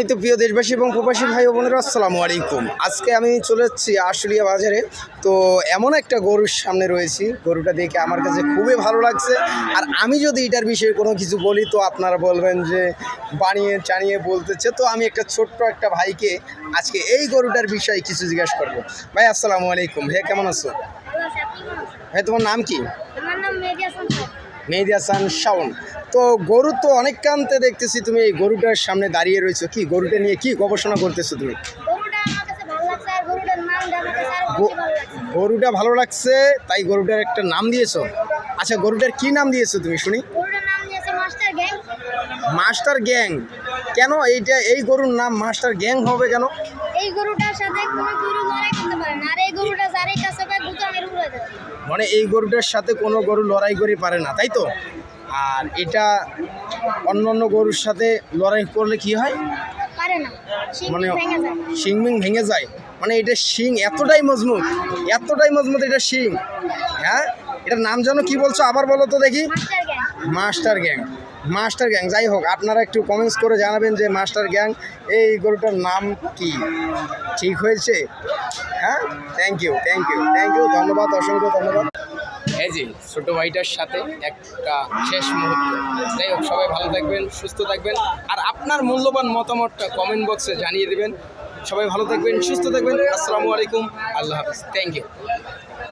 তো প্রিয় দেশবাসী এবং প্রবাসী ভাই ও বোনেরা, আসসালামু আলাইকুম। আজকে আমি চলে যাচ্ছি আশুলিয়া বাজারে। তো এমন একটা গরুর সামনে রয়েছি, গরুটা দেখে আমার কাছে খুবই ভালো লাগছে। আর আমি যদি এটার বিষয়ে কোনো কিছু বলি তো আপনারা বলবেন যে বানিয়ে চানিয়ে বলতেছে। তো আমি একটা ছোট্ট একটা ভাইকে আজকে এই গরুটার বিষয়ে কিছু জিজ্ঞাসা করবো। ভাই আসসালামু আলাইকুম। ভাই কেমন আছো? ভাই তোমার নাম কি? আমার নাম মেহেদী হাসান শাওন। তো গরু তো অনেক কান্তে দেখতেছি, তুমি এই গরুটার সামনে দাঁড়িয়ে রয়েছো, কি গরুটা নিয়ে কি গবেষণা করতেছো তুমি? গরুটা ভালো লাগছে তাই গরুটার একটা নাম দিয়েছো। আচ্ছা, গরুটার কি নাম দিয়েছো তুমি শুনি? Master gang. কেন এই গরুর নাম মাস্টার গ্যাং হবে কেন? এই গরুটার সাথে কোনো গরু লড়াই করতে পারে না, আর এই গরুটা যারই কাছে পায় দ্রুত মেরে উড়ে দেয়। মানে এই গরুটার সাথে কোনো গরু লড়াই করে পারে না, তাই তো? আর এটা অন্য গরুর সাথে লড়াই করলে কি হয়? পারে না, মানে ভেঙে যায়। শিং ভেঙে যায়। মানে এটা শিং এতটাই মজবুত এটা শিং। হ্যাঁ, এটার নাম যেন কি বলছো, আবার বলো তো দেখি। Master gang. যাই হোক, আপনারা একটু কমেন্টস করে জানাবেন যে মাস্টার গ্যাং এই গরুটার নাম কি ঠিক হয়েছে। হ্যাঁ, থ্যাংক ইউ, ধন্যবাদ, অসংখ্য ধন্যবাদ। এই যে ছোটো ভাইটার সাথে একটা শেষ মুহূর্ত। যাই হোক, সবাই ভালো থাকবেন, সুস্থ থাকবেন, আর আপনার মূল্যবান মতামতটা কমেন্ট বক্সে জানিয়ে দেবেন। সবাই ভালো থাকবেন, সুস্থ থাকবেন। আসসালামু আলাইকুম, আল্লাহ হাফিজ, থ্যাংক ইউ।